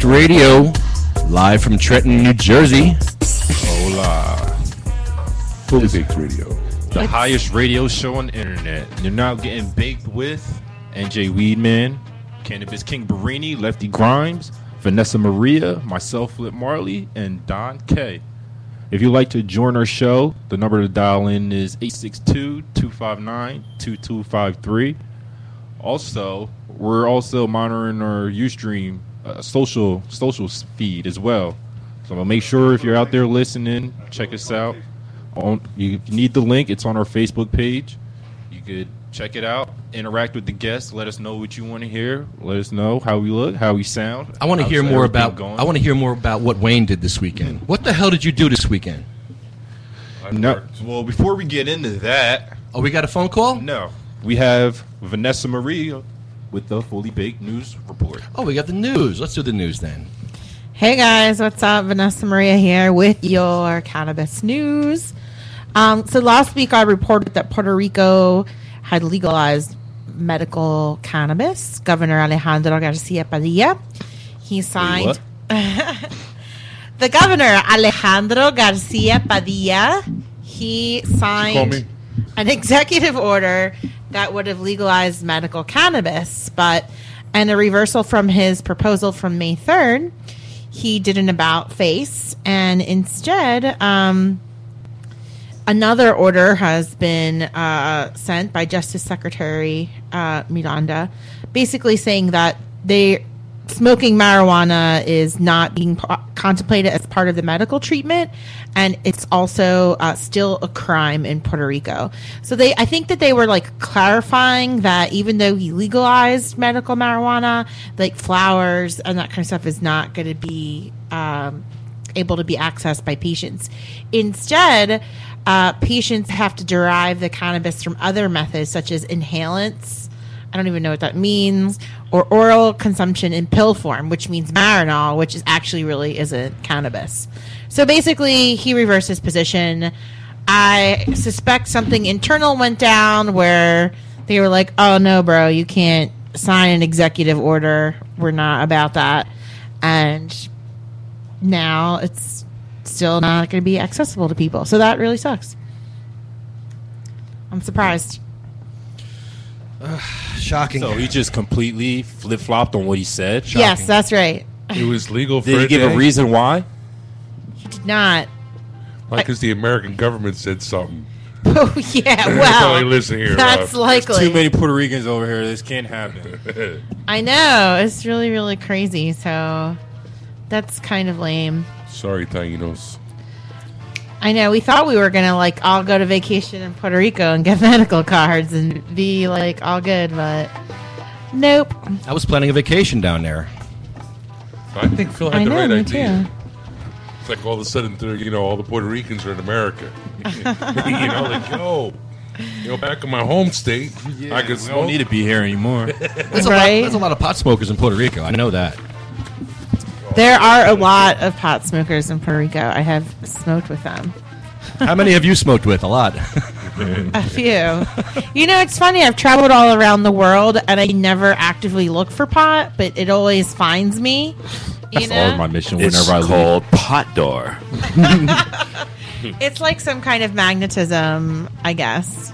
Baked Radio, live from Trenton, New Jersey. Hola. Fully Baked Radio. The highest radio show on the internet. You're now getting baked with NJ Weedman, Cannabis King Barini, Lefty Grimes, Vanessa Maria, myself, Flip Marley, and Don K. If you'd like to join our show, the number to dial in is 862-259-2253. Also, we're also monitoring our Ustream social feed as well. So make sure if you're out there listening, check us out. You need the link. It's on our Facebook page. You could check it out, interact with the guests, let us know what you want to hear, let us know how we look, how we sound. I want to hear more about. I want to hear more about what Wayne did this weekend. What the hell did you do this weekend? No, well, before we get into that, we got a phone call. No, we have Vanessa Maria with the Fully Baked News Report. Oh, we got the news. Let's do the news then. Hey guys, what's up? Vanessa Maria here with your cannabis news. So last week I reported that Puerto Rico had legalized medical cannabis. Governor Alejandro Garcia Padilla, he signed. The governor Alejandro Garcia Padilla, he signed an executive order that would have legalized medical cannabis, but in a reversal from his proposal from May 3rd, he did an about face, and instead another order has been sent by Justice Secretary Miranda, basically saying that smoking marijuana is not being contemplated as part of the medical treatment, and it's also still a crime in Puerto Rico. So I think that they were like clarifying that even though he legalized medical marijuana, like flowers and that kind of stuff is not going to be able to be accessed by patients. Instead, patients have to derive the cannabis from other methods such as inhalants. I don't even know what that means, or oral consumption in pill form, which means Marinol, which is actually really isn't cannabis. So basically, he reversed his position. I suspect something internal went down where they were like, oh, no, bro, you can't sign an executive order. We're not about that. And now it's still not going to be accessible to people. So that really sucks. I'm surprised. Shocking. So he just completely flip-flopped on what he said? Shocking. Yes, that's right. It was legal for Did he give a reason why? He did not. Because the American government said something. Oh, yeah, well, listen here, that's likely. There's too many Puerto Ricans over here. This can't happen. I know. It's really, really crazy. So that's kind of lame. Sorry, Taínos. I know. We thought we were going to, like, all go to vacation in Puerto Rico and get medical cards and be, like, all good, but nope. I was planning a vacation down there. I think Phil had the right idea. Too. It's like all of a sudden, all the Puerto Ricans are in America. Back in my home state, I could smoke. Don't need to be here anymore. There's a lot of pot smokers in Puerto Rico. I know that. There are a lot of pot smokers in Puerto Rico. I have smoked with them. How many have you smoked with? A lot. A few. It's funny. I've traveled all around the world, and I never actively look for pot, but it always finds me. That's always my mission whenever I leave. It's called pot door. It's like some kind of magnetism, I guess.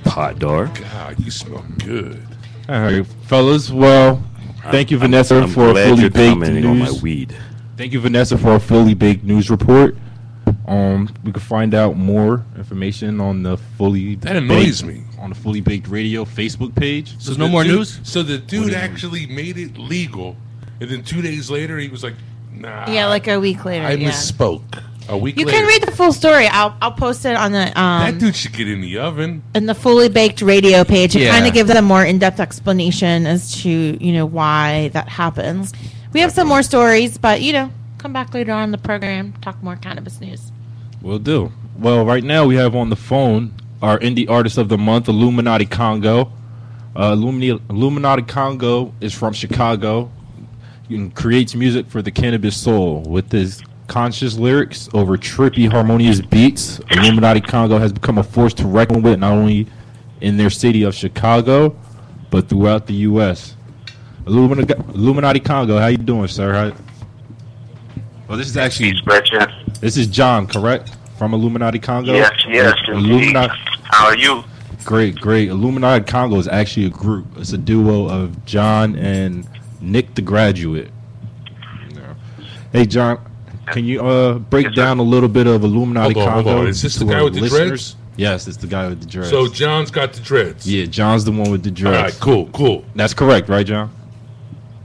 Pot door. God, you smell good. All right, fellas. Well, thank you, Vanessa, for a fully baked news. On my weed. Thank you, Vanessa, for a fully baked news report. We can find out more information on the fully that annoys me on the Fully Baked Radio Facebook page. So there's no more news. So the dude actually made it legal, and then 2 days later he was like, "Nah." Yeah, like a week later. I misspoke. A week you later. can read the full story. I'll post it on the that dude should get in the oven. In the Fully Baked Radio page. It kind of gives a more in-depth explanation as to why that happens. We have some more stories, but come back later on in the program, talk more cannabis news. Will do. Well, right now we have on the phone our indie artist of the month, Illuminati Congo. Illuminati Congo is from Chicago and creates music for the cannabis soul with his conscious lyrics over trippy, harmonious beats. Illuminati Congo has become a force to reckon with, not only in their city of Chicago, but throughout the U.S. Illuminati Congo, how you doing, sir? Well, this is actually Peace, brethren. this is John, correct? From Illuminati Congo. Yes, indeed. Illuminati. How are you? Great. Illuminati Congo is actually a group. It's a duo of John and Nick the Graduate. Yeah. Hey, John, can you break down a little bit of Illuminati Hold Congo? on. Is this the to guy our with the listeners? dreads? Yes, it's the guy with the dreads. So John's got the dreads. Yeah, John's the one with the All dreads. right, cool. That's correct, right, John?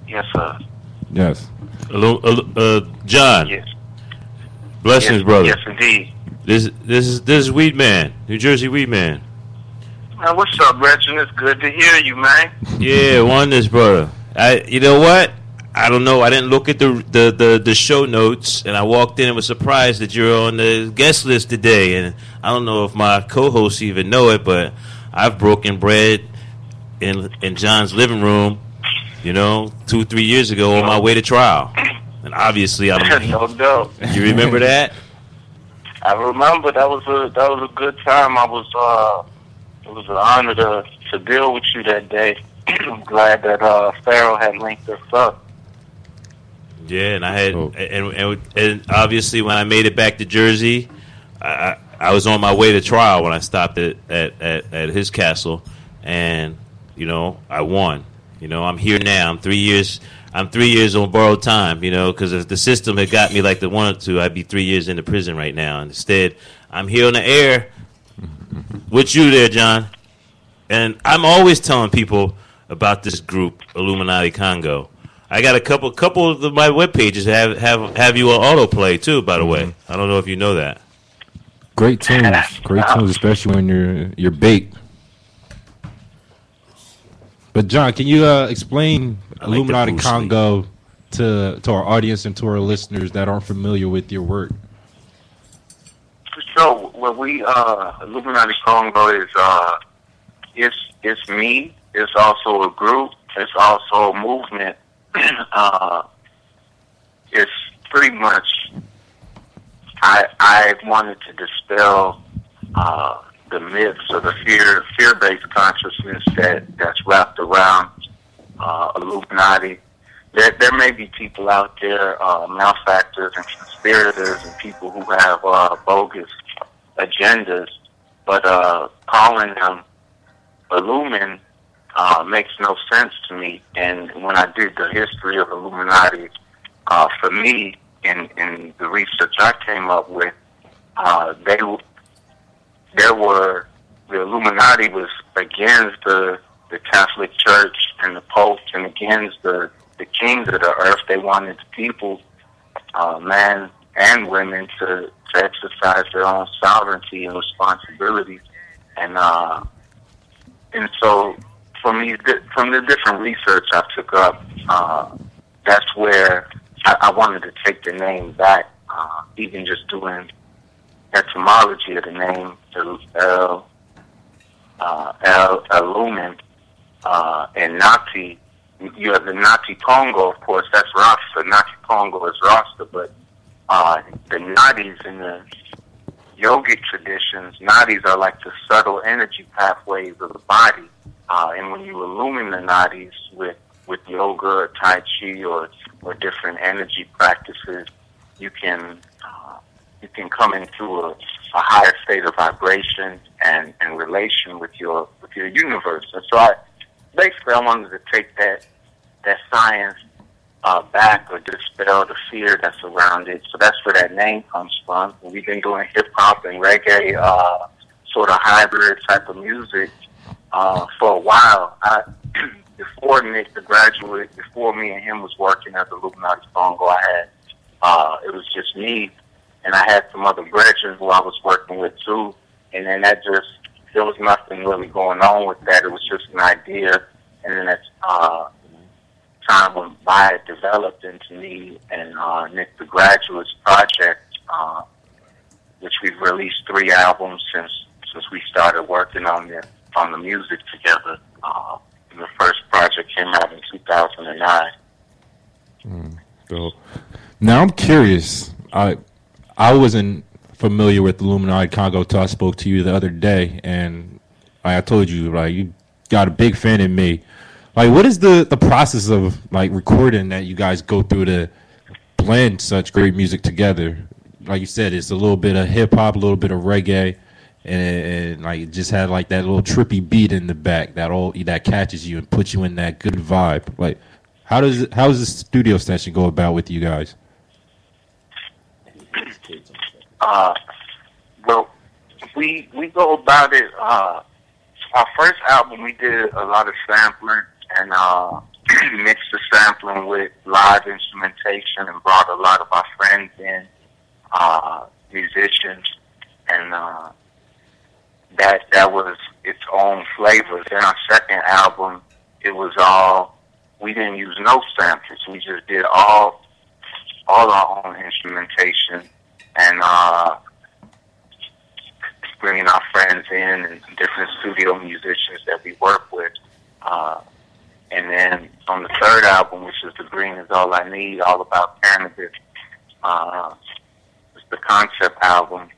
Yes, sir. Yes. John. Yes. Blessings, Yes, brother. Yes, indeed. This is Weed Man, New Jersey Weed Man. Man, what's up, brethren? It's good to hear you, man. Yeah, oneness, brother. You know what? I don't know. I didn't look at the show notes, and I walked in and was surprised that you're on the guest list today. And I don't know if my co-hosts even know it, but I've broken bread in John's living room, 2-3 years ago on my way to trial. And obviously, No doubt. You remember that? I remember that was a good time. It was an honor to deal with you that day. I'm glad that Pharaoh had linked us up. Yeah, and I had, and obviously when I made it back to Jersey, I was on my way to trial when I stopped at his castle, and I won. I'm here now. I'm 3 years. I'm 3 years on borrowed time. Because if the system had got me like they wanted to, I'd be 3 years in the prison right now. Instead, I'm here on the air with you there, John. And I'm always telling people about this group, Illuminati Congo. I got a couple of my web pages have you on autoplay too. By the way, I don't know if you know that. Great tunes, especially when you're baked. But John, can you explain Illuminati Congo to our audience and to our listeners that aren't familiar with your work? So, Illuminati Congo is it's me. It's also a group. It's also a movement. It's pretty much. I wanted to dispel the myths or the fear-based consciousness that's wrapped around Illuminati. There may be people out there, malefactors and conspirators and people who have bogus agendas, but calling them Illumin makes no sense to me. And when I did the history of Illuminati, for me, in the research I came up with, the Illuminati was against the Catholic Church and the Pope and against the kings of the earth. They wanted the people, men and women, to exercise their own sovereignty and responsibility. And so for me, from the different research I took up, that's where I wanted to take the name back, even just doing etymology of the name, Illumin, and Nati. You have the Nati Congo, of course, that's Rasta. Nati Congo is Rasta, but the Nadis in the yogic traditions, Nadis are like the subtle energy pathways of the body. And when you illumine the Nadis with yoga or Tai Chi or different energy practices, you can come into a higher state of vibration and relation with your universe. And so I wanted to take that science back or dispel the fear that's around it. So that's where that name comes from. We've been doing hip hop and reggae, sort of hybrid type of music for a while. Before Nick the Graduate, before me and him was working at the Illuminati Congo, I had it was just me, and I had some other brethren who I was working with too. And then there was nothing really going on with that. It was just an idea, and then as time went by, it developed into me and Nick the Graduate's project, which we've released 3 albums since we started working on the music together. And the first project came out in 2009. So now I'm curious. I wasn't familiar with Illuminati Congo until I spoke to you the other day, and I told you, like, you got a big fan in me. Like, what is the process of, like, recording that you guys go through to blend such great music together. Like you said, it's a little bit of hip hop, a little bit of reggae, and like it just had like that little trippy beat in the back that catches you and puts you in that good vibe. Like, how does the studio session go about with you guys? Well, we go about it. Our first album, we did a lot of sampling and mixed the sampling with live instrumentation and brought a lot of our friends in, musicians, and that was its own flavor. Then our second album, it was all, we didn't use no samples. We just did all our own instrumentation and bringing our friends in and different studio musicians that we work with. And then on the third album, which is The Green Is All I Need, all about cannabis, it's the concept album.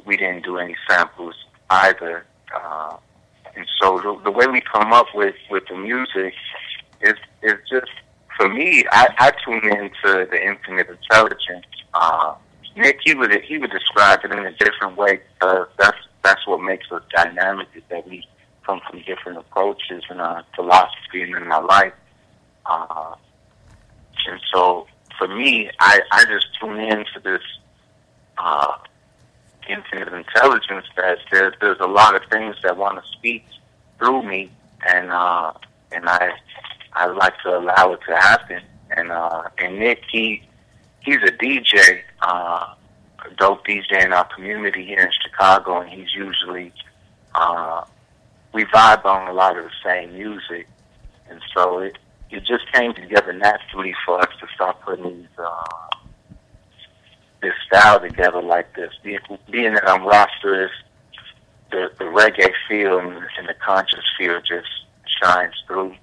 We didn't do any samples either. And so the way we come up with the music is just, for me, I tune into the infinite intelligence. Nick, he would describe it in a different way. That's what makes us dynamic, is that we come from different approaches in our philosophy and in our life. And so for me, I just tune into this infinite intelligence that there's a lot of things that want to speak through me, and I like to allow it to happen. And Nick, he's a DJ, a dope DJ in our community here in Chicago, and he's usually, we vibe on a lot of the same music, and so it just came together naturally for us to start putting this style together like this. Being that I'm rosterless, the reggae feel and the conscious feel just shines through.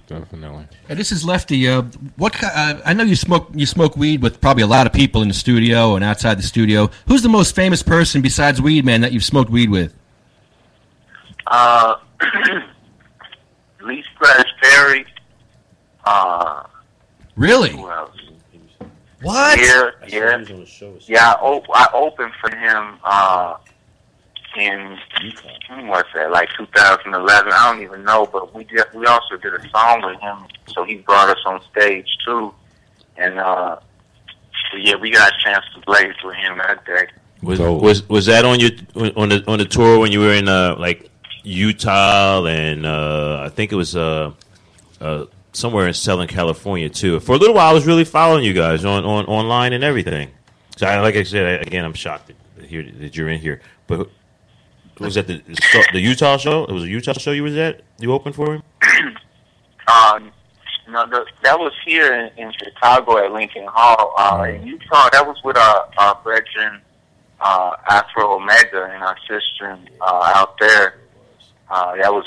Definitely. And this is Lefty. I know you smoke weed with probably a lot of people in the studio and outside the studio. Who's the most famous person besides Weed Man that you've smoked weed with? Lee Scratch Perry. Really? Who else? What? Yeah. I opened for him in, when was that, like 2011? I don't even know, but we also did a song with him, so he brought us on stage too, and yeah, we got a chance to blaze with him that day. Was that on the tour when you were in like Utah and I think it was somewhere in Southern California too? For a little while, I was really following you guys on online and everything. So, like I said, again, I'm shocked that you're in here. But was that the Utah show? It was a Utah show you was at? You opened for him? No, that was here in Chicago at Lincoln Hall. In Utah, that was with our brethren, Afro Omega and our sister out there. That was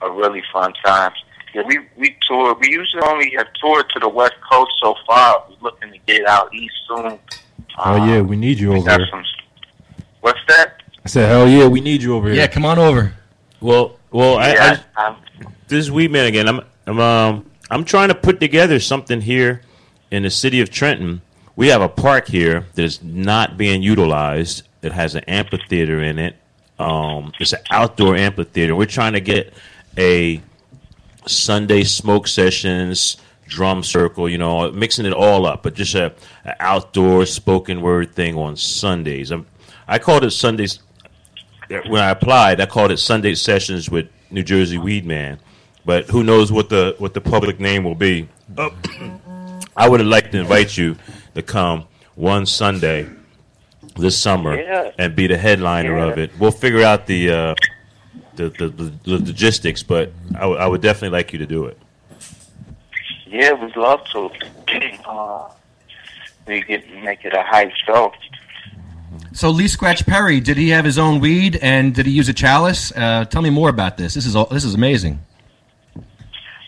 a really fun time. Yeah, we toured. We usually only have toured to the West Coast so far. We're looking to get out east soon. Oh yeah, we need you over here. What's that? I said, hell yeah, we need you over here. Yeah, come on over. Well, this is Weed Man again. I'm trying to put together something here in the city of Trenton. We have a park here that is not being utilized. It has an amphitheater in it. It's an outdoor amphitheater. We're trying to get a Sunday smoke sessions, drum circle, mixing it all up, but just an outdoor spoken word thing on Sundays. I called it Sundays. When I applied, I called it Sunday Sessions with New Jersey Weed Man, but who knows what the public name will be. I would have liked to invite you to come one Sunday this summer and be the headliner of it. We'll figure out the logistics, but I would definitely like you to do it. Yeah, we'd love to. Make it a hype show. So Lee Scratch Perry, did he have his own weed and did he use a chalice? Tell me more about this. This is amazing.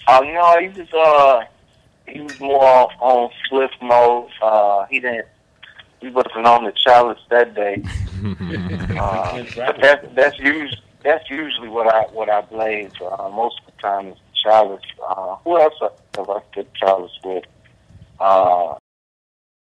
No, he was more on Swift mode. He wasn't on the chalice that day. But that's usually what I blaze. Most of the time it's chalice. Who else have I put chalice with?